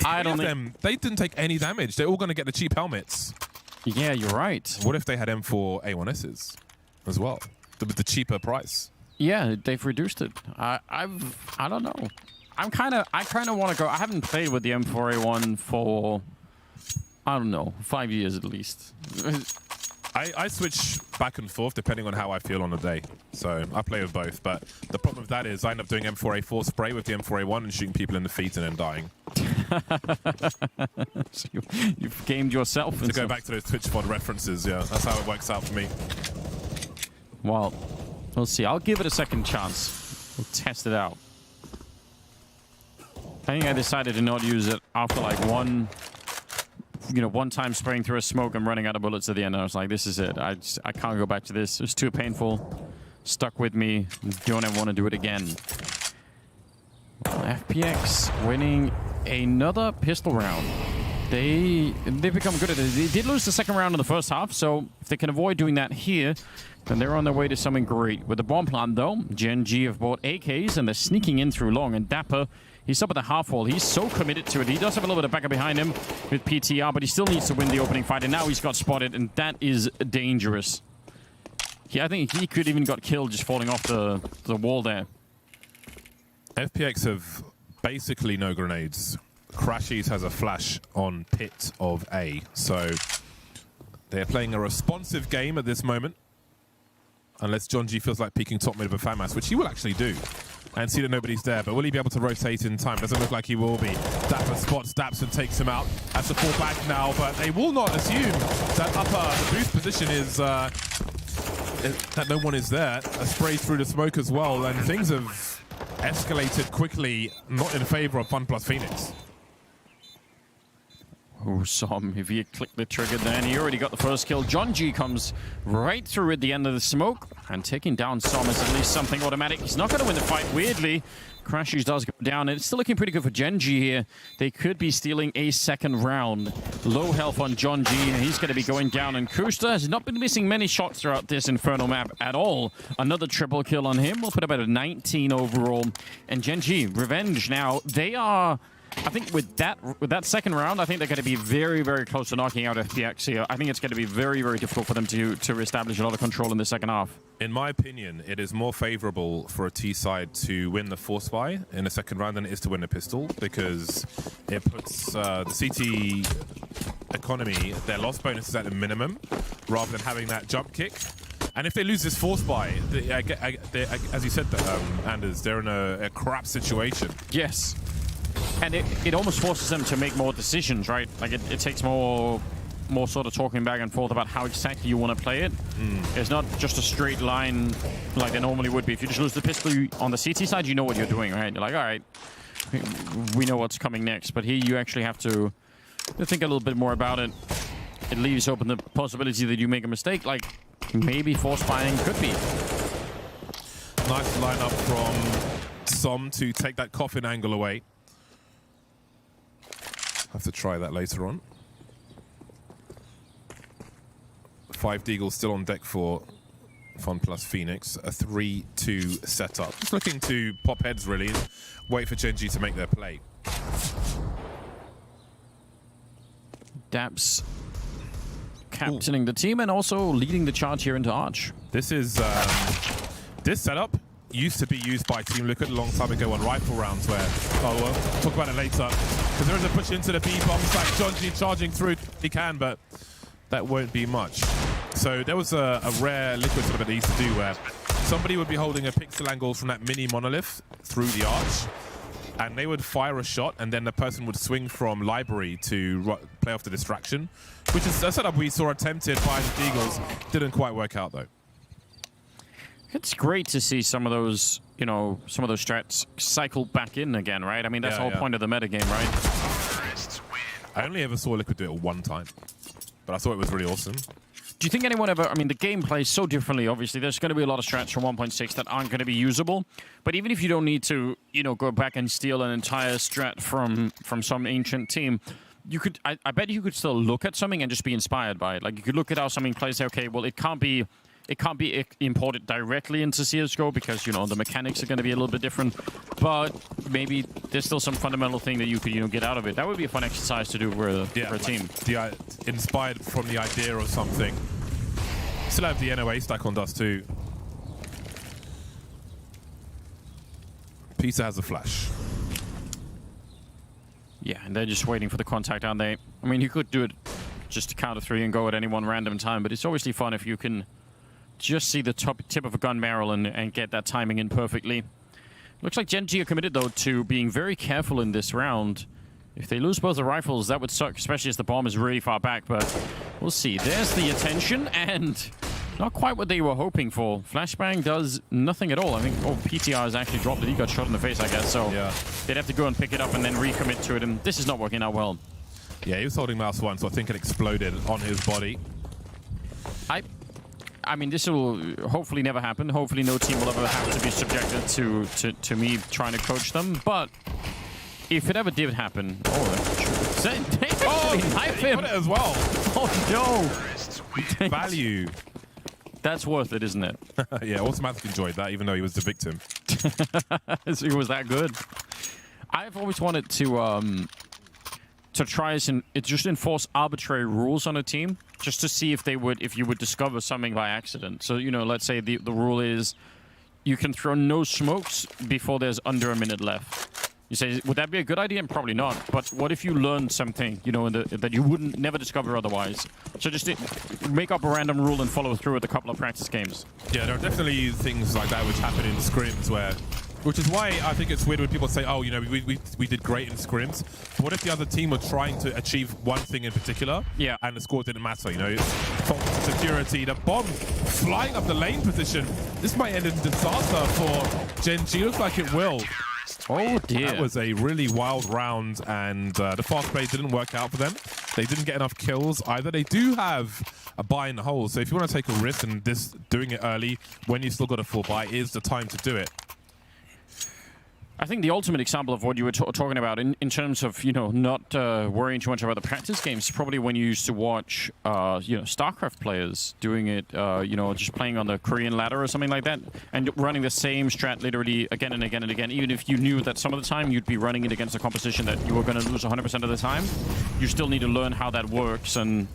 I don't think... They didn't take any damage. They're all going to get the cheap helmets. Yeah, you're right. What if they had M4 A1Ss as well? With the cheaper price. Yeah, they've reduced it. I don't know. I kind of want to go. I haven't played with the M4A1 for, I don't know, 5 years at least. I switch back and forth depending on how I feel on the day. So I play with both. But the problem with that is I end up doing M4A4 spray with the M4A1 and shooting people in the feet and then dying. So you've gamed yourself. To go back to those Twitch VOD references, yeah, that's how it works out for me. Well, we'll see. I'll give it a second chance. We'll test it out. I think I decided to not use it after like one time spraying through a smoke and running out of bullets at the end. I was like, this is it. I can't go back to this. It was too painful. Stuck with me. Don't ever want to do it again. Well, FPX winning another pistol round. They've become good at it. They did lose the second round in the first half, so if they can avoid doing that here, then they're on their way to something great. With the bomb plant, though, Gen.G have bought AKs, and they're sneaking in through long, and Dapper, he's up at the half wall. He's so committed to it. He does have a little bit of backup behind him with PTR, but he still needs to win the opening fight, and now he's got spotted, and that is dangerous. Yeah, I think he could even got killed just falling off the wall there. FPX have basically no grenades. Crashies has a flash on pit of A, so they're playing a responsive game at this moment. Unless Gen.G feels like peeking top mid of a FAMAS, which he will actually do. And see that nobody's there, but will he be able to rotate in time? Doesn't look like he will be. Dapper spots Daps and takes him out. Has to fall back now, but they will not assume that the boost position is that no one is there. A spray through the smoke as well, and things have escalated quickly, not in favor of FunPlus Phoenix. Oh, Som, if he had clicked the trigger then, he already got the first kill. Gen.G comes right through at the end of the smoke, and taking down Som is at least something automatic. He's not going to win the fight, weirdly. Crashies does go down, and it's still looking pretty good for Gen.G here. They could be stealing a second round. Low health on Gen.G, and he's going to be going down, and Kusta has not been missing many shots throughout this Inferno map at all. Another triple kill on him. We'll put about a 19 overall. And Gen.G, revenge now. They are... I think with that second round, I think they're going to be very, very close to knocking out FPX here. I think it's going to be very, very difficult for them to establish a lot of control in the second half. In my opinion, it is more favorable for a T side to win the force buy in the second round than it is to win the pistol, because it puts the CT economy, their loss bonus is at the minimum, rather than having that jump kick. And if they lose this force buy, as you said, Anders, they're in a crap situation. Yes. And it almost forces them to make more decisions, right? Like it takes more sort of talking back and forth about how exactly you want to play it. It's not just a straight line like they normally would be. If you just lose the pistol on the CT side, you know what you're doing, right? You're like, all right, we know what's coming next. But here you actually have to think a little bit more about it. It leaves open the possibility that you make a mistake, like maybe force buying could be. Nice lineup from Som to take that coffin angle away. Have to try that later on. 5 Deagles still on deck for FunPlus Phoenix. A 3-2 setup. Just looking to pop heads, really, and wait for Gen.G to make their play. Daps captaining the team and also leading the charge here into Arch. This is this setup used to be used by Team Liquid a long time ago on rifle rounds where, oh well, talk about it later. Because there is a push into the B bomb site. Gen.G charging through. He can, but that won't be much. So there was a rare Liquid sort of that they used to do where somebody would be holding a pixel angle from that mini monolith through the arch, and they would fire a shot, and then the person would swing from library to play off the distraction, which is a setup we saw attempted by the Eagles. Didn't quite work out though. It's great to see some of those, you know, some of those strats cycle back in again, right? I mean, that's the whole point of the metagame, right? I only ever saw Liquid do it one time, but I thought it was really awesome. Do you think anyone ever... I mean, the game plays so differently, obviously. There's going to be a lot of strats from 1.6 that aren't going to be usable. But even if you don't need to, you know, go back and steal an entire strat from some ancient team, you could... I bet you could still look at something and just be inspired by it. Like, you could look at how something plays, say, okay, well, it can't be imported directly into CSGO because, you know, the mechanics are going to be a little bit different. But maybe there's still some fundamental thing that you could, you know, get out of it. That would be a fun exercise to do for a team. Inspired from the idea of something. Still have the NOA stack on Dust too. Pizza has a flash. Yeah, and they're just waiting for the contact, aren't they? I mean, you could do it just to counter 3 and go at any one random time, but it's obviously fun if you can just see the tip of a gun barrel and get that timing in perfectly. Looks like Gen.G are committed, though, to being very careful in this round. If they lose both the rifles, that would suck, especially as the bomb is really far back, but we'll see. There's the attention, and not quite what they were hoping for. Flashbang does nothing at all. I think, PTR has actually dropped it. He got shot in the face, I guess, so they'd have to go and pick it up and then recommit to it, and this is not working out well. Yeah, he was holding mouse 1, so I think it exploded on his body. I mean, this will hopefully never happen. Hopefully no team will ever have to be subjected to me trying to coach them. But if it ever did happen... they knife him! Put it as well. Oh, no! Value. That's worth it, isn't it? Yeah, Automatic enjoyed that, even though he was the victim. It was that good. I've always wanted to try and just enforce arbitrary rules on a team, just to see if you would discover something by accident. So, you know, let's say the rule is you can throw no smokes before there's under a minute left. You say, would that be a good idea? And probably not. But what if you learned something, you know, that you wouldn't never discover otherwise? So just make up a random rule and follow through with a couple of practice games. Yeah, there are definitely things like that which happen in scrims which is why I think it's weird when people say, oh, you know, we did great in scrims. What if the other team were trying to achieve one thing in particular, and the score didn't matter, you know? Security, the bomb flying up the lane position. This might end in disaster for Gen.G. Looks like it will. Oh, dear. That was a really wild round, and the fast play didn't work out for them. They didn't get enough kills either. They do have a buy in the hole, so if you want to take a risk and doing it early when you've still got a full buy is the time to do it. I think the ultimate example of what you were talking about in terms of, you know, not worrying too much about the practice games, probably when you used to watch, you know, StarCraft players doing it, you know, just playing on the Korean ladder or something like that, and running the same strat literally again and again and again, even if you knew that some of the time you'd be running it against a composition that you were going to lose 100% of the time, you still need to learn how that works, and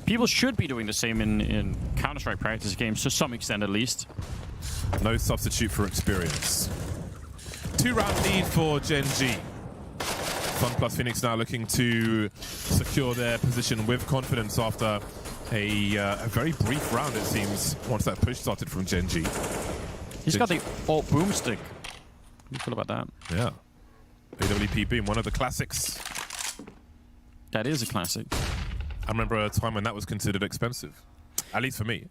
people should be doing the same in Counter-Strike practice games, to some extent at least. No substitute for experience. 2-round lead for Gen.G. FunPlus Phoenix now looking to secure their position with confidence after a very brief round, it seems, once that push started from Gen.G. He's got the alt boomstick. How do you feel about that? Yeah. AWP being one of the classics. That is a classic. I remember a time when that was considered expensive. At least for me.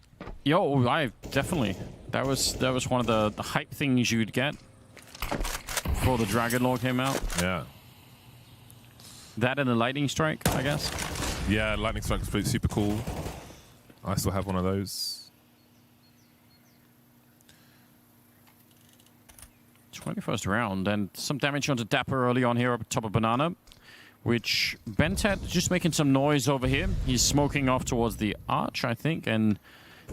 Yo, I definitely. That was one of the hype things you'd get before the Dragon Lore came out. Yeah. That and the Lightning Strike, I guess. Yeah, Lightning Strike is super cool. I still have one of those. 21st round, and some damage onto Dapper early on here up top of Banana, which Bentet just making some noise over here. He's smoking off towards the arch, I think, and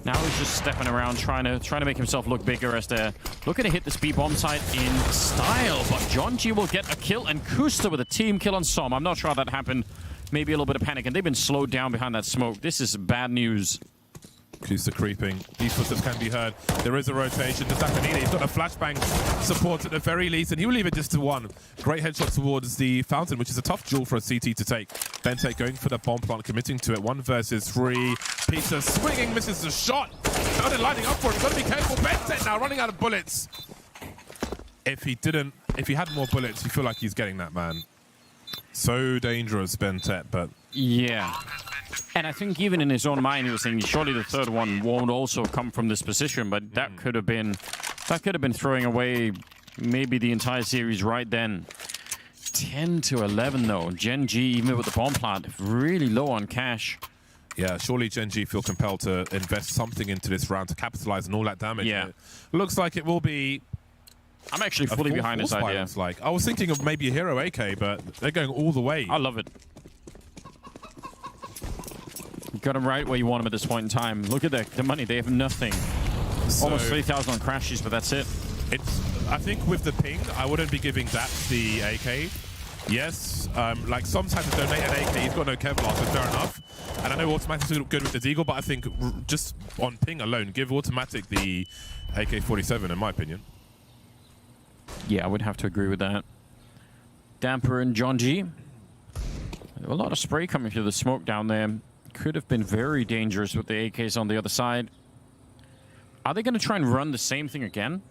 now he's just stepping around trying to make himself look bigger as they're looking to hit the speed bomb site in style. But Gen.G will get a kill, and Kusta with a team kill on Som. I'm not sure how that happened. Maybe a little bit of panic, and they've been slowed down behind that smoke. This is bad news. Kusa creeping. These footsteps can be heard. There is a rotation. Does that need it? He's got a flashbang support at the very least, and he will leave it just to one. Great headshot towards the fountain, which is a tough duel for a CT to take. Bentec going for the bomb plant, committing to it. 1 versus 3. Pizza swinging, misses the shot. Started lining up for it. Got to be careful. Bentec now running out of bullets. If he had more bullets, you feel like he's getting that, man. So dangerous, Bentec, but yeah. And I think even in his own mind, he was thinking, surely the third one won't also come from this position, but that could have been throwing away maybe the entire series right then. 10-11 though. Gen.G, even with the bomb plant, really low on cash. Yeah, surely Gen.G feel compelled to invest something into this round to capitalize on all that damage. Yeah. It looks like it will be. I'm actually fully behind this idea. Like, I was thinking of maybe a hero AK, but they're going all the way. I love it. You got him right where you want him at this point in time. Look at the money. They have nothing. So, almost 3,000 on crashes, but that's it. I think with the ping, I wouldn't be giving that the AK. Yes, like Som's had to donate an AK. He's got no Kevlar, so fair enough. And I know Automatic's good with the Deagle, but I think just on ping alone, give Automatic the AK-47, in my opinion. Yeah, I would have to agree with that. Damper and Gen.G. A lot of spray coming through the smoke down there. Could have been very dangerous with the AKs on the other side. Are they going to try and run the same thing again?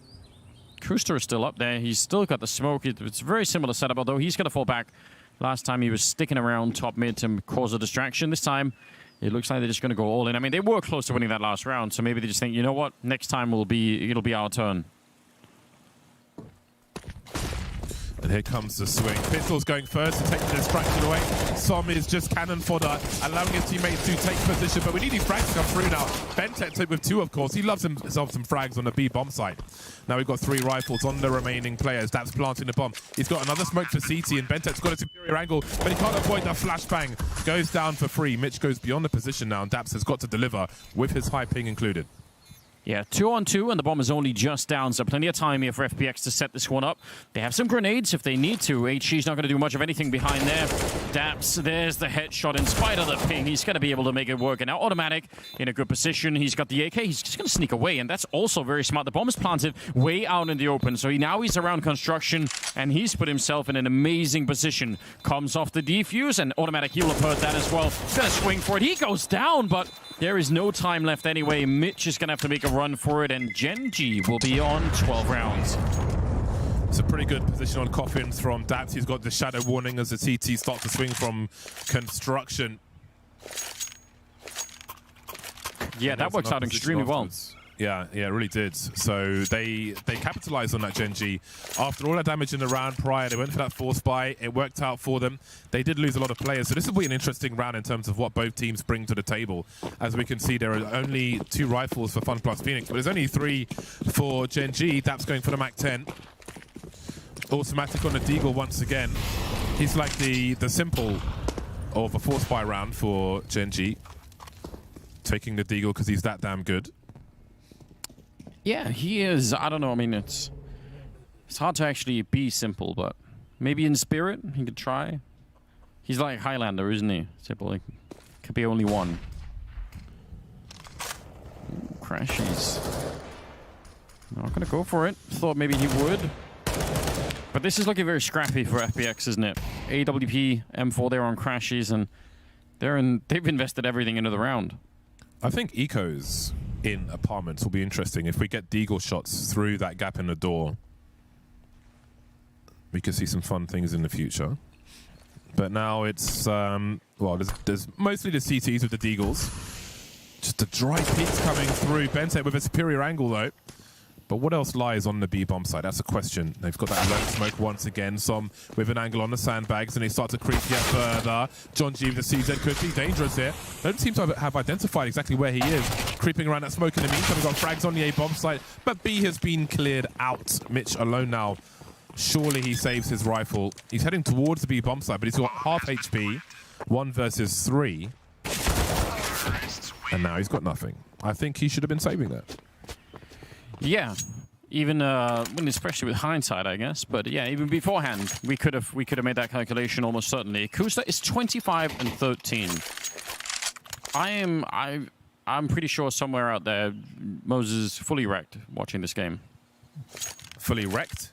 Kuster is still up there. He's still got the smoke. It's a very similar setup, although he's going to fall back. Last time he was sticking around top mid to cause a distraction. This time, it looks like they're just going to go all in. I mean, they were close to winning that last round, so maybe they just think, you know what? Next time it'll be our turn. And here comes the swing. Pistol's going first to take the distraction away. Som is just cannon fodder, allowing his teammates to take position, but we need these frags to come through now. Bentec took with 2, of course. He loves himself some frags on the B bomb site. Now we've got 3 rifles on the remaining players. That's planting the bomb. He's got another smoke for CT, and Bentec's got a superior angle, but he can't avoid that flashbang. Goes down for free. Mitch goes beyond the position now, and Daps has got to deliver with his high ping included. Yeah, 2-on-2, and the bomb is only just down, so plenty of time here for FPX to set this one up. They have some grenades if they need to. HG's not going to do much of anything behind there. Daps, there's the headshot. In spite of the ping, he's going to be able to make it work. And now Automatic in a good position. He's got the AK. He's just going to sneak away, and that's also very smart. The bomb is planted way out in the open, so now he's around construction, and he's put himself in an amazing position. Comes off the defuse, and Automatic, he will have heard that as well. He's going to swing for it. He goes down, but there is no time left anyway. Mitch is going to have to make a run for it, and Gen.G will be on 12 rounds. It's a pretty good position on coffins from Daps. He's got the shadow warning as the CT starts to swing from construction. Yeah, that works out extremely well. Yeah, it really did. So they capitalized on that Gen.G. After all that damage in the round prior, they went for that force buy. It worked out for them. They did lose a lot of players. So this will be an interesting round in terms of what both teams bring to the table. As we can see, there are only 2 rifles for FunPlus Phoenix, but there's only 3 for Gen.G. Daps going for the Mac-10. Automatic on the Deagle once again. He's like the simple of a force buy round for Gen.G. Taking the Deagle because he's that damn good. Yeah, he is. I don't know. I mean, it's hard to actually be simple, but maybe in spirit he could try. He's like Highlander, isn't he? Simple. Like, could be only one. Ooh, crashes. Not gonna go for it. Thought maybe he would. But this is looking very scrappy for FPX, isn't it? AWP, M4 there on crashes, and they've invested everything into the round. I think ecos in apartments will be interesting. If we get Deagle shots through that gap in the door, we could see some fun things in the future. But now it's, well, there's mostly the CTs with the Deagles. Just the dry peaks coming through. Bentec with a superior angle, though. But what else lies on the B bomb side? That's a question. They've got that alert smoke once again. Some with an angle on the sandbags, and they start to creep yet further. Gen.G with the CZ could be dangerous here. They don't seem to have identified exactly where he is. Creeping around that smoke in the meantime. We've got frags on the A bomb site, but B has been cleared out. Mitch alone now. Surely he saves his rifle. He's heading towards the B bomb site, but he's got half HP. 1 versus 3. And now he's got nothing. I think he should have been saving that. Yeah, even especially with hindsight, I guess. But yeah, even beforehand, we could have made that calculation almost certainly. Kusta is 25 and 13. I'm pretty sure somewhere out there, Moses is fully wrecked watching this game. Fully wrecked?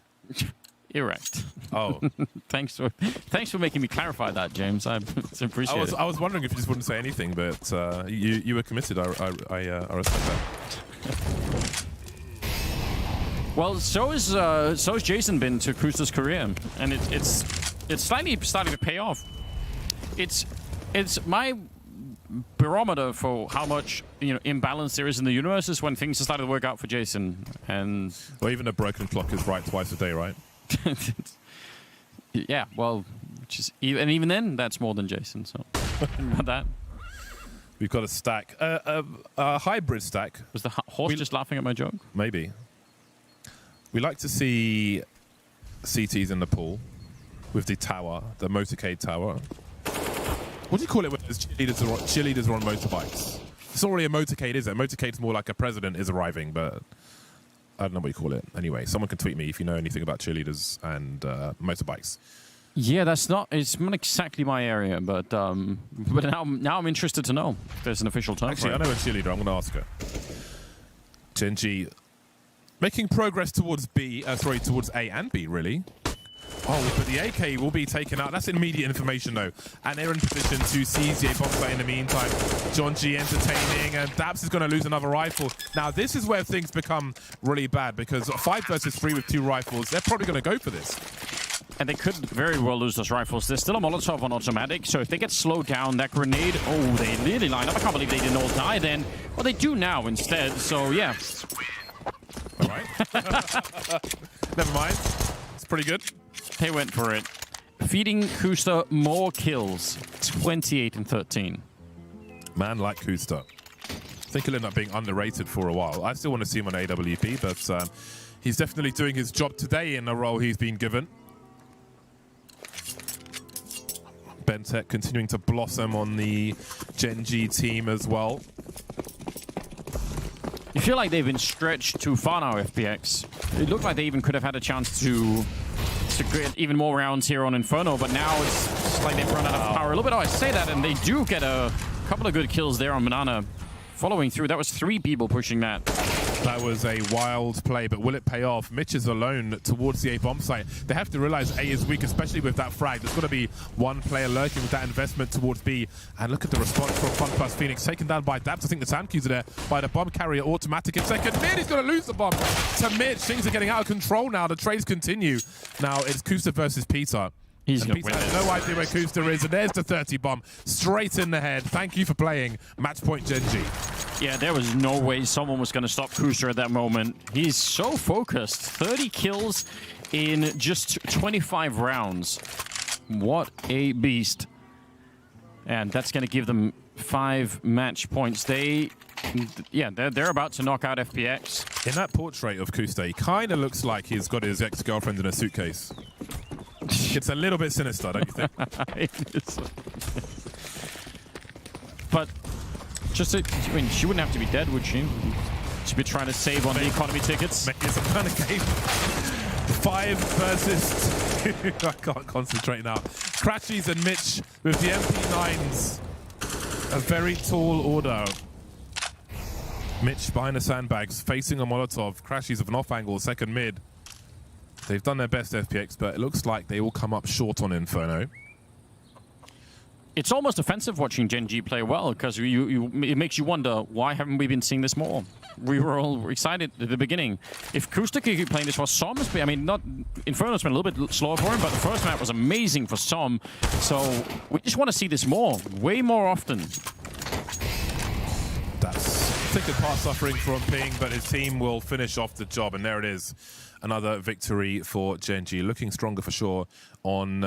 Erect. Oh. Thanks for making me clarify that, James. I appreciate it. I was wondering if you just wouldn't say anything, but you were committed. I respect that. Well, so is Jason been to Kusta's career, and it's slightly starting to pay off. It's my barometer for how much imbalance there is in the universe is when things are starting to work out for Jason, and well, even a broken clock is right twice a day, right? Yeah, well, and even then, that's more than Jason. So about that. We've got a stack, a hybrid stack. Was the horse just laughing at my joke? Maybe. We like to see CTs in the pool with the tower, the motorcade tower. What do you call it when cheerleaders are on motorbikes? It's not really a motorcade, is it? Motorcade's more like a president is arriving, but I don't know what you call it. Anyway, someone can tweet me if you know anything about cheerleaders and motorbikes. Yeah, it's not exactly my area, but now I'm interested to know if there's an official term. Actually, I know a cheerleader. I'm going to ask her. Gen.G making progress towards towards A and B, really. Oh, but the AK will be taken out. That's immediate information, though. And they're in position to seize the A-bomb site in the meantime. Gen.G entertaining, and Daps is going to lose another rifle. Now, this is where things become really bad, because 5 versus 3 with 2 rifles, they're probably going to go for this. And they could very well lose those rifles. There's still a Molotov on automatic, so if they get slowed down, that grenade... Oh, they nearly lined up. I can't believe they didn't all die then. Well, they do now instead, so yeah. All right. Never mind. It's pretty good. They went for it. Feeding Kusta more kills. 28 and 13. Man like Kusta. I think he'll end up being underrated for a while. I still want to see him on AWP, but he's definitely doing his job today in the role he's been given. Bentek continuing to blossom on the Gen.G team as well. You feel like they've been stretched too far now, FPX. It looked like they even could have had a chance to get even more rounds here on Inferno, but now it's like they've run out of power a little bit. Oh, I say that, and they do get a couple of good kills there on Banana. Following through, that was 3 people pushing that. That was a wild play, but will it pay off? Mitch is alone towards the A-bomb site. They have to realize A is weak, especially with that frag. There's got to be one player lurking with that investment towards B. And look at the response from FunPlus Phoenix, taken down by Daps. I think the Sam Qs are there by the bomb carrier automatic in second. Mid, he's going to lose the bomb to Mitch. Things are getting out of control now. The trades continue. Now it's Kusta versus Peter. He's going to win has no idea where Kusta is, and there's the 30 bomb straight in the head. Thank you for playing. Match point Gen.G. Yeah, there was no way someone was going to stop Kusta at that moment. He's so focused. 30 kills in just 25 rounds. What a beast. And that's going to give them 5 match points. They're about to knock out FPX. In that portrait of Kusta, he kind of looks like he's got his ex-girlfriend in a suitcase. It's a little bit sinister, don't you think? But just, I mean, she wouldn't have to be dead, would she? She'd be trying to save on the economy tickets. Maybe it's some kind of game. 5 versus 2. I can't concentrate now. Crashies and Mitch with the MP9s. A very tall order. Mitch behind the sandbags, facing a Molotov. Crashies of an off angle, second mid. They've done their best, FPX, but it looks like they all come up short on Inferno. It's almost offensive watching Gen.G play well, because it makes you wonder, why haven't we been seeing this more? We were all excited at the beginning. If Kusta could keep playing this for Som, I mean, Inferno's been a little bit slower for him, but the first map was amazing for Som. So we just want to see this more, way more often. That's ticket part suffering from ping, but his team will finish off the job, and there it is. Another victory for Gen.G, looking stronger for sure on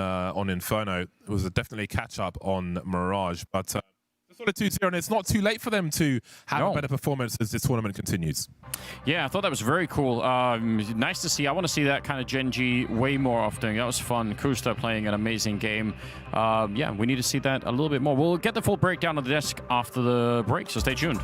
Inferno. It was definitely a catch-up on Mirage, but it's sort of 2-0, and it's not too late for them to have a better performance as this tournament continues. Yeah, I thought that was very cool. Nice to see. I want to see that kind of Gen.G way more often. That was fun. Kusta playing an amazing game. Yeah, we need to see that a little bit more. We'll get the full breakdown of the desk after the break, so stay tuned.